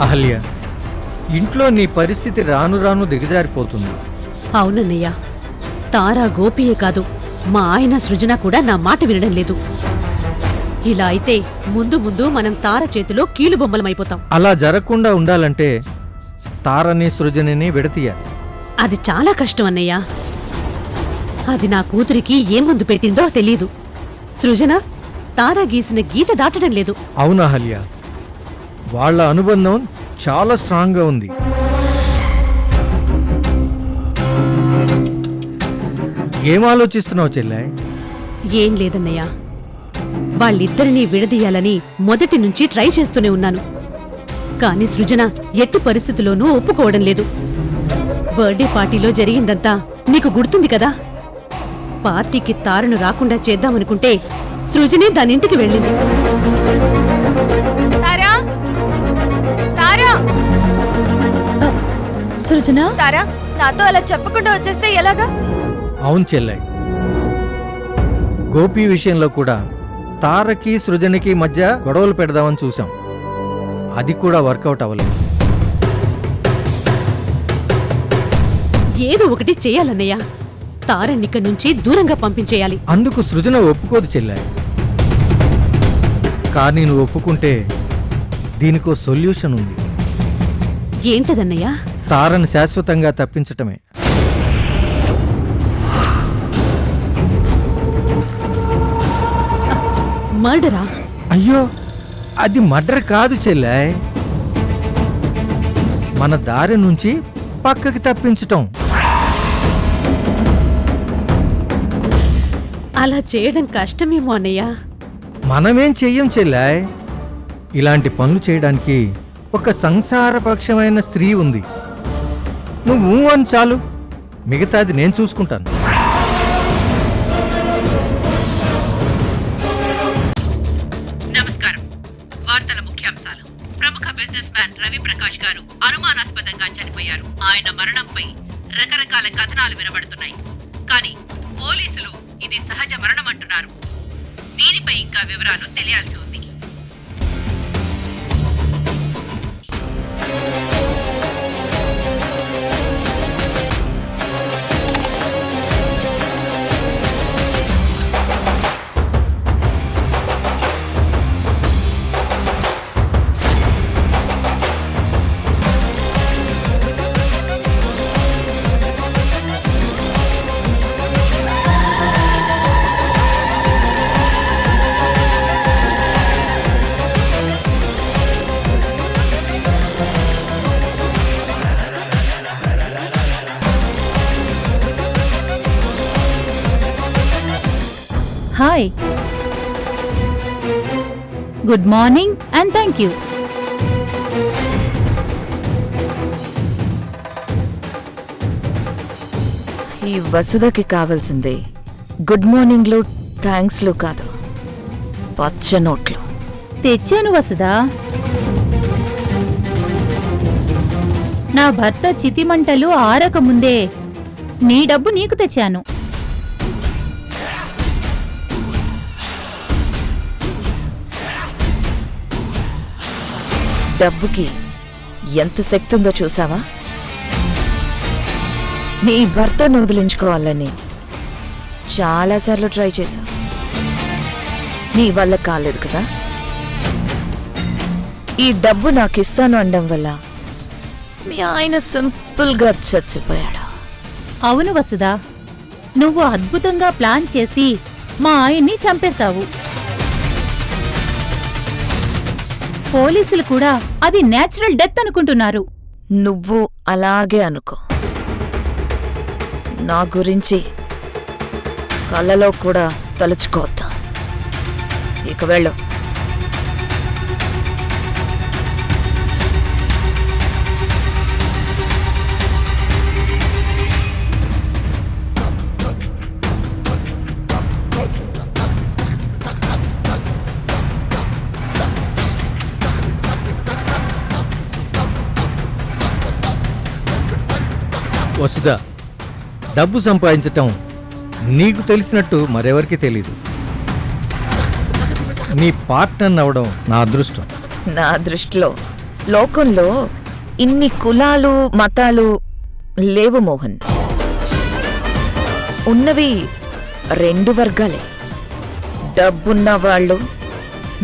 అహల్య, ఇంట్లో నీ పరిస్థితి రాను రాను దిగజారిపోతుంది. అవునన్నయ్య, తారా గోపియే కాదు, మా ఆయన సృజన కూడా నా మాట వినడం లేదు. ఇలా అయితే ముందు ముందు మనం తార చేతిలో కీలుబొమ్మలమైపోతాం. అలా జరగకుండా ఉండాలంటే తారని సృజనని విడతీయాలి. అది చాలా కష్టం అన్నయ్య. అది నా కూతురికి ఏం ముందు పెట్టిందో తెలీదు. సృజన తారా గీసిన గీత దాటడం లేదు. అవునా అహల్య, వాళ్ళ అనుబంధం చాలా స్ట్రాంగ్గా ఉంది. ఏం ఆలోచిస్తున్నావు చెల్లె? ఏం లేదన్నయ్య, వాళ్ళిద్దరినీ విడదీయాలని మొదటి నుంచి ట్రై చేస్తూనే ఉన్నాను. కాని సృజన ఎట్టి పరిస్థితుల్లోనూ ఒప్పుకోవడం లేదు. బర్త్డే పార్టీలో జరిగిందంతా నీకు గుర్తుంది కదా? పార్టీకి తారను రాకుండా చేద్దామనుకుంటే సృజనే దానింటికి వెళ్ళింది. సృజన, తారా, నాతో అలా చెప్పకుండా వచ్చేస్తే ఎలాగా? అవును చెల్లె, గోపి విషయంలో కూడా తారకి సృజనకి మధ్య గొడవలు పెడదామని చూసాం. అది కూడా వర్కౌట్ అవ్వలేదు. ఏదో ఒకటి చేయాలన్నయ్య. తారన్నిక్కడి నుంచి దూరంగా పంపించేయాలి. అందుకు సృజన ఒప్పుకోదు చెల్లె. కానీ నువ్వు ఒప్పుకుంటే దీనికో సొల్యూషన్ ఉంది. ఏంటదన్నయ్య? తారను శాశ్వతంగా తప్పించటమే. మర్డరా? అయ్యో, అది మర్డర్ కాదు చెల్లె. మన దారి నుంచి పక్కకి తప్పించటం. అలా చేయడం కష్టమేమో అన్నయ్య. మనమేం చెయ్యం చెల్లె. ఇలాంటి పనులు చేయడానికి ఒక సంసారపక్షమైన స్త్రీ ఉంది. నువ్వు అని చాలు, మిగతాది నేను చూసుకుంటాను. నమస్కారం. వార్తల ముఖ్యాంశాలు. ప్రముఖ బిజినెస్ మ్యాన్ రవి ప్రకాష్ గారు అనుమానాస్పదంగా చనిపోయారు. ఆయన మరణంపై రకరకాల కథనాలు వినబడుతున్నాయి. కానీ పోలీసులు ఇది సహజ మరణం అంటున్నారు. దీనిపై ఇంకా వివరాలు తెలియాల్సి ఉంది. Hi, good morning and thank you. ఈ వసుదకి కావాల్సింది గుడ్ మార్నింగ్లు, థ్యాంక్స్లు కాదు, పచ్చ నోట్లు. తెచ్చాను వసుదా. నా భర్త చితిమంటలు ఆరకముందే నీ డబ్బు నీకు తెచ్చాను. డబ్బుకి ఎంత శక్తి ఉందో చూసావా? నీ భర్తను వదిలించుకోవాలని చాలాసార్లు ట్రై చేశా. నీ వల్ల కాలేదు కదా. ఈ డబ్బు నాకు ఇస్తాను అనడం వల్ల మీ ఆయన సింపుల్గా చచ్చిపోయాడు. అవును వసుదా, నువ్వు అద్భుతంగా ప్లాన్ చేసి మా ఆయన్ని చంపేశావు. పోలీసులు కూడా అది నేచురల్ డెత్ అనుకుంటున్నారు. నువ్వు అలాగే అనుకో. నా గురించి కళ్ళలో కూడా తలుచుకోవద్దు. ఇక వెళ్ళు. వసుదా, డబ్బు సంపాదించటం నీకు తెలిసినట్టు మరెవరికి తెలీదు. నీ పార్ట్నర్ అవడం నా అదృష్టం. నా దృష్టిలో లోకంలో ఇన్ని కులాలు మతాలు లేవు మోహన్. ఉన్నవి 2 వర్గాలే, డబ్బున్న వాళ్ళు,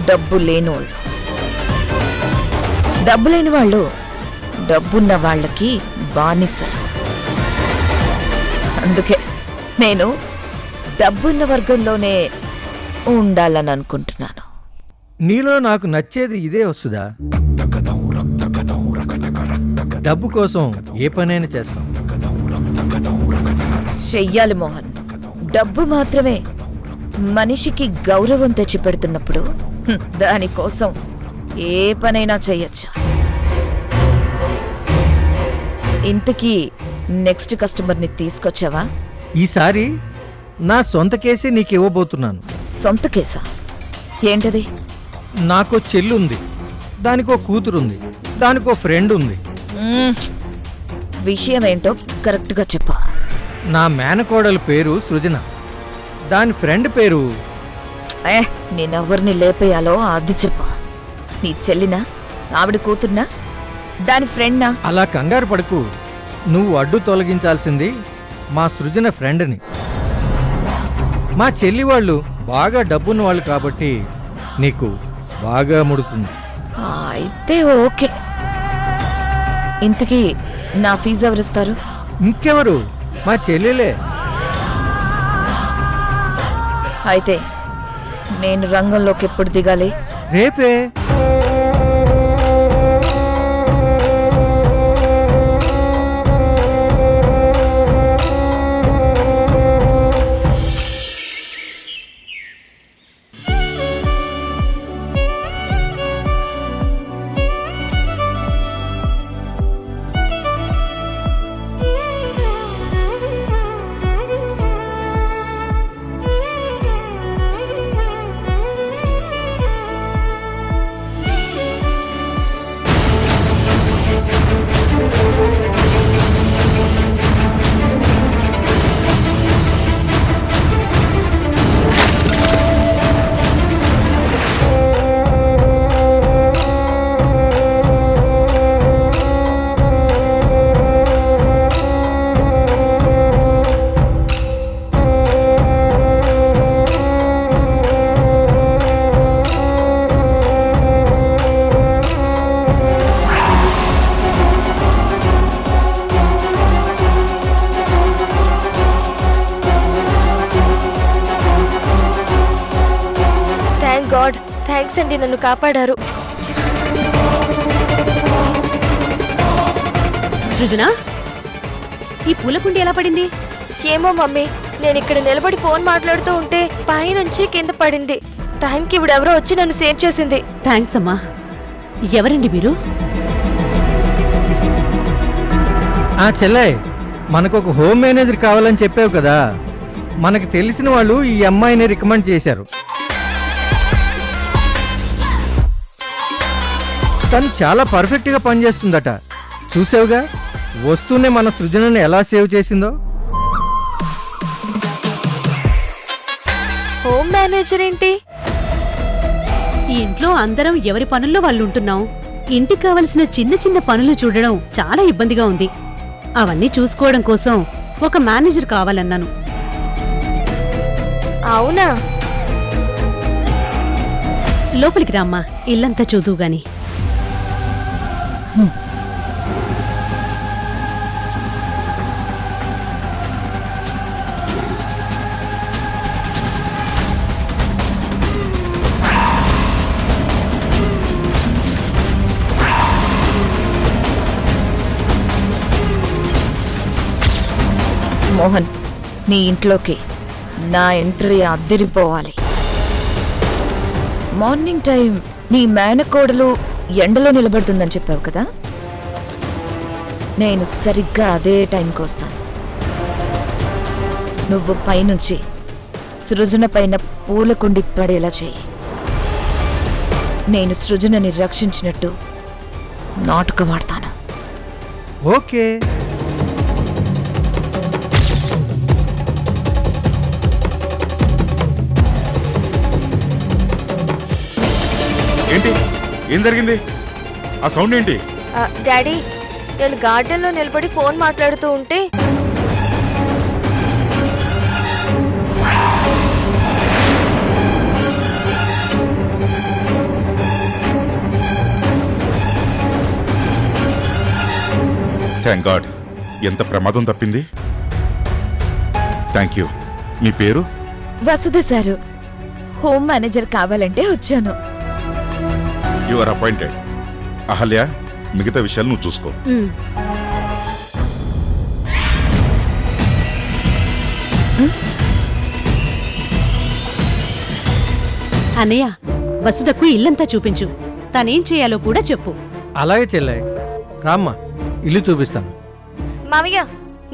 డబ్బు లేనోళ్ళు. డబ్బు లేని వాళ్ళు డబ్బున్న వాళ్ళకి బానిసలు. అందుకే నేను డబ్బున్న వర్గంలోనే ఉండాలని అనుకుంటున్నాను. నీలో నాకు నచ్చేది ఇదే వస్తుందా? డబ్బు కోసం ఏ పనైనా చేస్తాం. చెయ్యాలి మోహన్. డబ్బు మాత్రమే మనిషికి గౌరవం తెచ్చిపెడుతున్నప్పుడు దానికోసం ఏ పనైనా చెయ్యొచ్చు. ఇంతకీ నెక్స్ట్ కస్టమర్ని తీసుకొచ్చావా? ఈసారి నా సొంత కేసే నీకు ఇవ్వబోతున్నాను. సొంత కేసా? ఏంటది? నాకో చెల్లుంది, దానికో కూతురుంది, దానికో ఫ్రెండ్ ఉంది. విషయం ఏంటో కరెక్ట్గా చెప్పు. నా మేనకోడల పేరు సృజన, దాని ఫ్రెండ్ పేరు... నేనెవరిని లేపేయాలో అది చెప్పు. నీ చెల్లినా, ఆవిడ కూతుర్నా, దాని ఫ్రెండ్నా? అలా కంగారు పడుకు. నువ్వు అడ్డు తొలగించాల్సింది మా సృజన ఫ్రెండ్ని. మా చెల్లి వాళ్ళు బాగా డబ్బున్న వాళ్ళు కాబట్టి నీకు బాగా ముడుతుంది. అయితే ఓకే. ఇంతకీ నా ఫీజు ఎవరిస్తారు? ఇంకెవరు? మా చెల్లెలే. అయితే నేను రంగంలోకి ఎప్పుడు దిగాలి? రేపే. గాడ్, థ్యాంక్స్ అండి, నన్ను కాపాడారు. సృజన, ఈ పూలకుండి ఎలా పడింది? ఏమో మమ్మీ, నేను ఇక్కడ నిలబడి ఫోన్ మాట్లాడుతూ ఉంటే పైనుంచి కింద పడింది. టైంకి ఇవిడెవరో వచ్చి నన్ను సేవ్ చేసింది. థ్యాంక్స్ అమ్మా. ఎవరండి మీరు? ఆ చెల్లె, మనకొక హోమ్ మేనేజర్ కావాలని చెప్పావు కదా, మనకు తెలిసిన వాళ్ళు ఈ అమ్మాయిని రికమెండ్ చేశారు. తను చాలా పర్ఫెక్ట్గా పనిచేస్తుందట. చూసావుగా, వస్తూనే మన సృజనని ఎలా సేవ్ చేసిందో. హోమ్ మేనేజర్ ఏంటి? ఈ ఇంట్లో అందరం ఎవరి పనుల్లో వాళ్ళు ఉంటున్నాం. ఇంటికి కావలసిన చిన్న చిన్న పనులు చూడడం చాలా ఇబ్బందిగా ఉంది. అవన్నీ చూసుకోవడం కోసం ఒక మేనేజర్ కావాలన్నాను. అవునా? లోపలికి రామ్మా, ఇల్లంతా చూదువు గాని. మోహన్, నీ ఇంట్లోకి నా ఎంట్రీ అద్దరిపోవాలి. మార్నింగ్ టైం నీ మేనకోడలు ఎండలో నిలబడుతుందని చెప్పావు కదా, నేను సరిగ్గా అదే టైంకి వస్తాను. నువ్వు పైనుంచి సృజన పైన పూలకుండి పడేలా చేయి. నేను సృజనని రక్షించినట్టు నాటకం ఆడతాను. ఓకే. ఏంటి? ఏం జరిగింది? ఆ సౌండ్ ఏంటి? డాడీ, నేను గార్డెన్లో నిలబడి ఫోన్ మాట్లాడుతూ ఉంటే థ్యాంక్ గాడ్, ఎంత ప్రమాదం తప్పింది. Thank you. మీ పేరు? వసుధ సారు, హోమ్ మేనేజర్ కావాలంటే వచ్చాను. You are appointed. అహల్య, మిగతా విషయాలు నువ్వు చూసుకో. ఉమ్. అన్నయ్య, వసుధకు ఇల్లంతా చూపించు. తనేం చేయాలో కూడా చెప్పు. అలాగే చెల్లె, రామ్మా ఇల్లు చూపిస్తాను. మావయ్య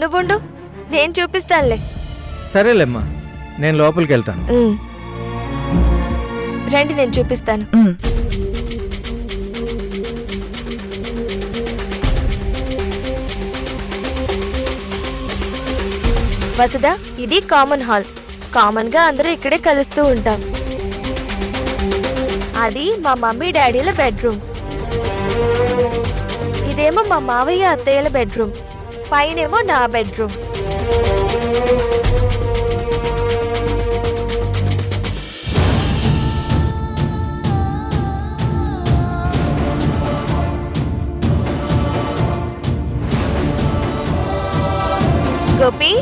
నువ్వుండు, నేను చూపిస్తానులే. సరేలేమ్మా, నేను లోపలికి వెళ్తాను. రండి, నేను చూపిస్తాను. ఉమ్, వసుధ, ఇది కామన్ హాల్. కామన్ గా అందరూ ఇక్కడే కలుస్తూ ఉంటాం. అది మా మమ్మీ డాడీల బెడ్రూమ్. ఇదేమో మా మావయ్య అత్తయ్యల బెడ్రూమ్. పైనేమో నా బెడ్రూమ్. గోపి,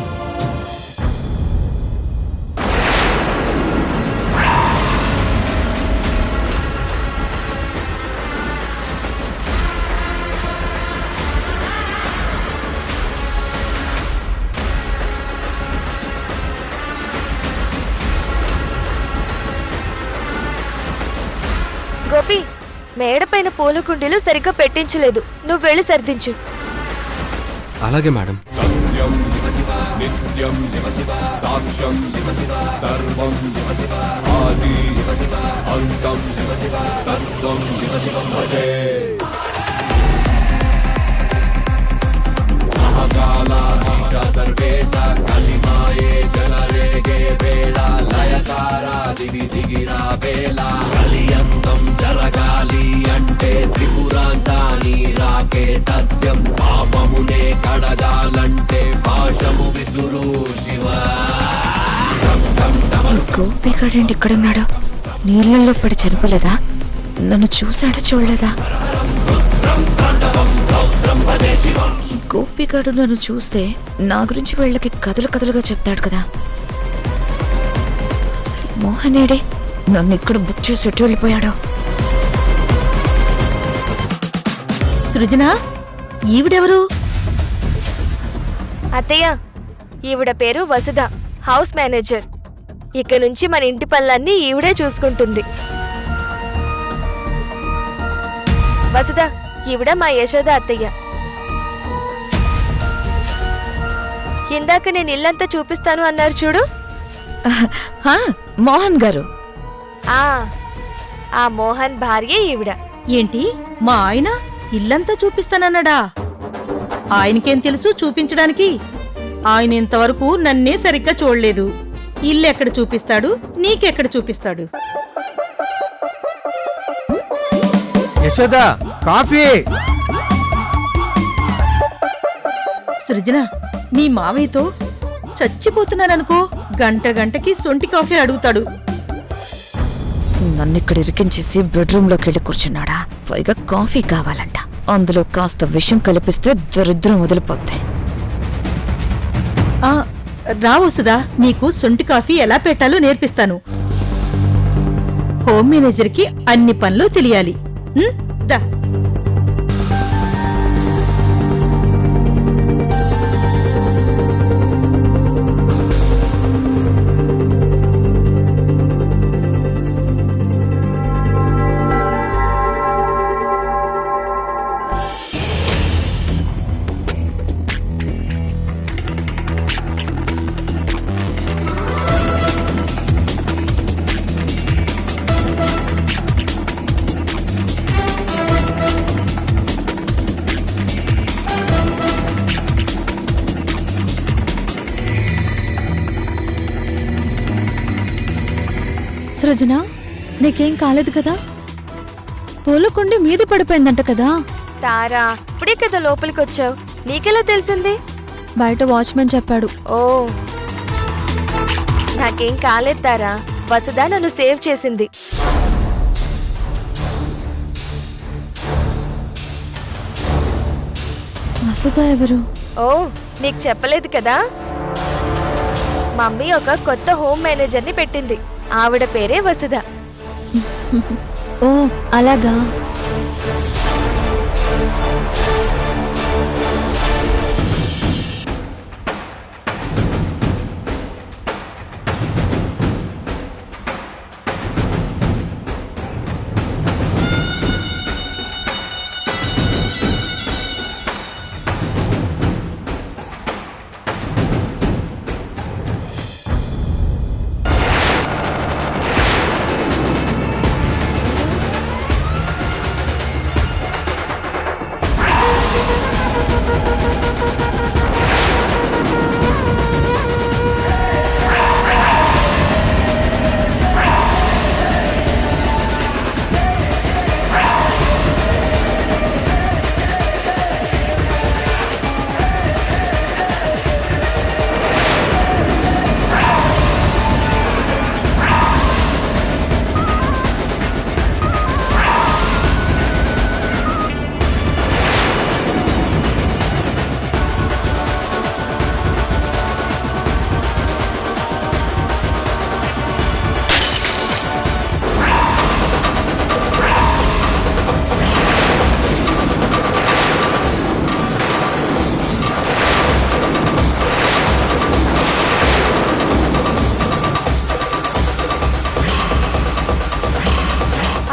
గోపి, మేడపైన పూల కుండీలు సరిగ్గా పెట్టించలేదు. నువ్వు వెళ్ళి సర్దించు. అలాగే మేడం. జరగాలి అంటే త్రిపురాంతాని రాకే తథ్యం, పాపమునే కడగాలంటే పాశము విసురు శివ. గోపిగాడేంటి ఇక్కడున్నాడు? నీళ్ళల్లో పడి చనిపోలేదా? నన్ను చూసాడా చూడలేదా? ఈ గోపిగాడు నన్ను చూస్తే నా గురించి వీళ్ళకి కథలు కథలుగా చెప్తాడు కదా. అసలు మోహనేడే నన్ను ఇక్కడ బుక్ చేసి ఎటు వెళ్ళిపోయాడు? సృజన, ఈవిడెవరు? అత్తయ్య, ఈవిడ పేరు వసుధ, హౌస్ మేనేజర్. ఇక నుంచి మన ఇంటి పనులన్నీ ఈవిడే చూసుకుంటుంది. వసుధ, ఈవిడ మా యశోద అత్తయ్య. ఇందాక నేను ఇల్లంతా చూపిస్తాను అన్నారు చూడు, హా, మోహన్ గారు. ఆ మోహన్ భార్య ఈవిడ. ఏంటి, మా ఆయన ఇల్లంతా చూపిస్తానన్నాడా? ఆయనకేం తెలుసు చూపించడానికి? ఆయన ఇంతవరకు నన్నే సరిగ్గా చూడలేదు. ఇల్లెక్కడ చూపిస్తాడు, నీకెక్కడ చూపిస్తాడు? యశోద, కాఫీ. సృజన, మీ మావయ్యతో చచ్చిపోతున్నాననుకో, గంట గంటకి సొంటి కాఫీ అడుగుతాడు. నన్ను ఇక్కడ ఇరికించేసి బెడ్రూమ్ లోకి వెళ్ళి కూర్చున్నాడా? పైగా కాఫీ కావాలంట. అందులో కాస్త విషం కలిపిస్తే దరిద్రం వదిలిపోతాయి. రావసుదా, నీకు సొంటి కాఫీ ఎలా పెట్టాలో నేర్పిస్తాను. హోమ్ మేనేజర్కి అన్ని పనులు తెలియాలి. దా. సృజన, నీకేం కాలేదు కదా? పూలకుండి మీద పడిపోయిందంట కదా. తారా, ఇప్పుడే కదా లోపలికి వచ్చావు, నీకెలా తెలిసింది? బయట వాచ్మెన్ చెప్పాడు. ఓ, నాకేం కాలేదు తారా, వసుదా నన్ను సేవ్ చేసింది. వసుదా ఎవరు? ఓ, నీకు చెప్పలేదు కదా, మమ్మీ ఒక కొత్త హోమ్ మేనేజర్ని పెట్టింది, ఆవిడ పేరే వసుధ. ఓ అలాగా.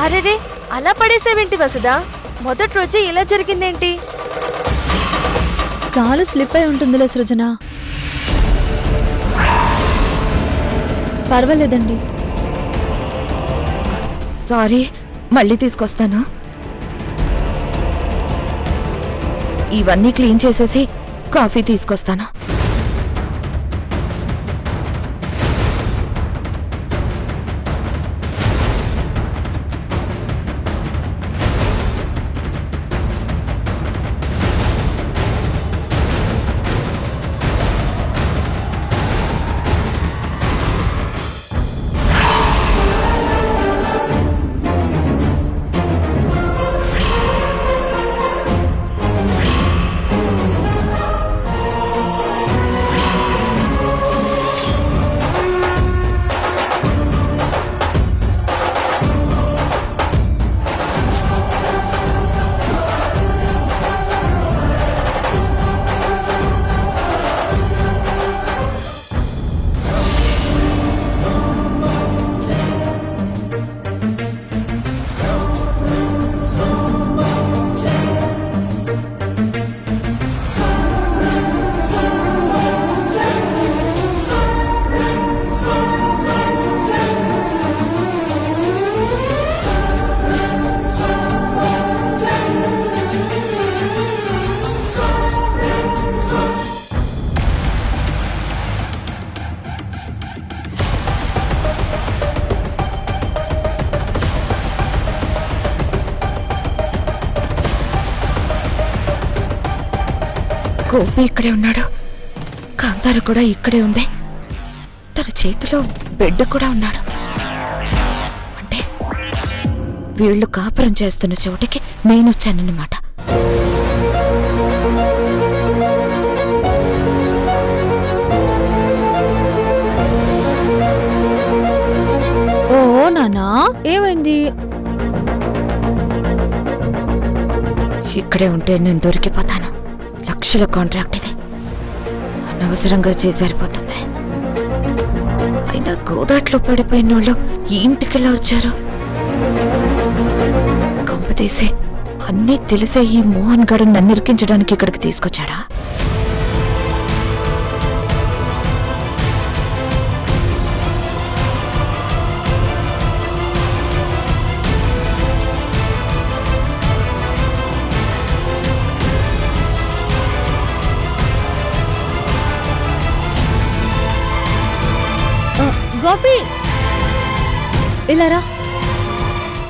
అరెరే, అలా పడేసేవేంటి వసుదా? మొదటి రోజే ఇలా జరిగిందేంటి? కాలు స్లిప్ అయి ఉంటుందిలే సృజన, పర్వాలేదండి. సారీ, మళ్ళీ తీసుకొస్తాను. ఇవన్నీ క్లీన్ చేసేసి కాఫీ తీసుకొస్తాను. గోపి ఇక్కడే ఉన్నాడు, కాంతార కూడా ఇక్కడే ఉంది, తన చేతిలో బెడ్ కూడా ఉన్నాడు. అంటే వీళ్ళు కాపురం చేస్తున్న చోటికి నేనొచ్చానన్నమాట. ఓ నానా, ఏమైంది? ఇక్కడే ఉంటే నేను దొరికిపోతాను. లక్షల కాంట్రాక్ట్ ఇది, అనవసరంగా చేజారిపోతుంది. అయినా గోదాట్లో పడిపోయిన వాళ్ళు ఈ ఇంటికెలా వచ్చారు? కంపతీసి అన్నీ తెలిసే ఈ మోహన్ గారు నన్ను ఇరికించడానికి ఇక్కడికి తీసుకొచ్చాడా? గోపి, ఇలారా.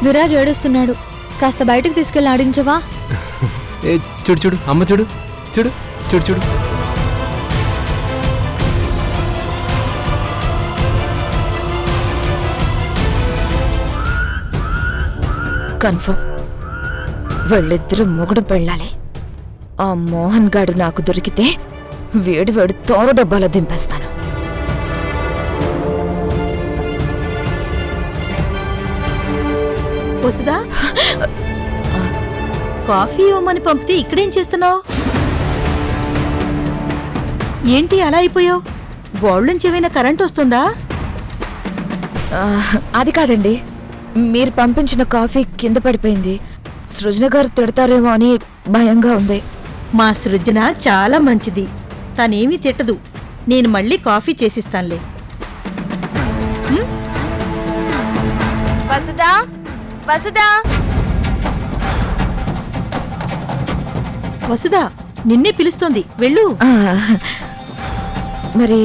విరాజ్ ఏడుస్తున్నాడు. కాస్త బయటకు తీసుకెళ్ళి ఆడించవా? ఏ చూడు చూడు అమ్మ చూడు చూడు చూడు చూడు. కన్ఫర్మ్ వాళ్ళిద్దరూ మొగుడు పెళ్ళాలి. ఆ మోహన్ గాడు నాకు దొరికితే వేడి వేడి తోర డబ్బాలో దింపేస్తాను. వసుదా, కాఫీ ఇవ్వమని పంపితే ఇక్కడేం చేస్తున్నావు? ఏంటి అలా అయిపోయావు? బోర్డు నుంచి ఏమైనా కరెంట్ వస్తుందా? అది కాదండి, మీరు పంపించిన కాఫీ కింద పడిపోయింది. సృజన గారు తిడతారేమో అని భయంగా ఉంది. మా సృజన చాలా మంచిది, తనేమీ తిట్టదు. నేను మళ్ళీ కాఫీ చేసిస్తానులే. వసుదా, వసుదా, వసుదా నిన్నే పిలుస్తోంది, వెళ్ళు. ఆ, మరి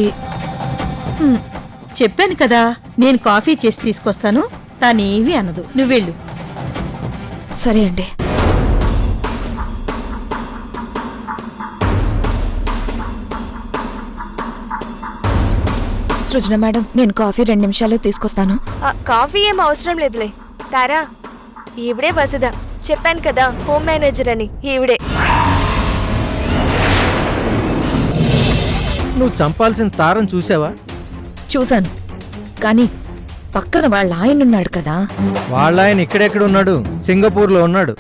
చెప్పాను కదా, నేను కాఫీ చేసి తీసుకొస్తాను. తనేమీ అనదు, నువ్వెళ్ళు. సరే అండి. సృజన మేడం, నేను కాఫీ 2 నిమిషాల్లో తీసుకొస్తాను. కాఫీ ఏం అవసరం లేదులే. తారా, ఈవిడే వసుదా. చెప్పాను కదా హోమ్ మేనేజర్ అని, ఈవిడే. నువ్వు చంపాల్సిన తారం చూసావా? చూశాను, కానీ పక్కన వాళ్ళ ఆయన ఉన్నాడు కదా. వాళ్ళ ఆయన ఇక్కడెక్కడ ఉన్నాడు? సింగపూర్లో ఉన్నాడు.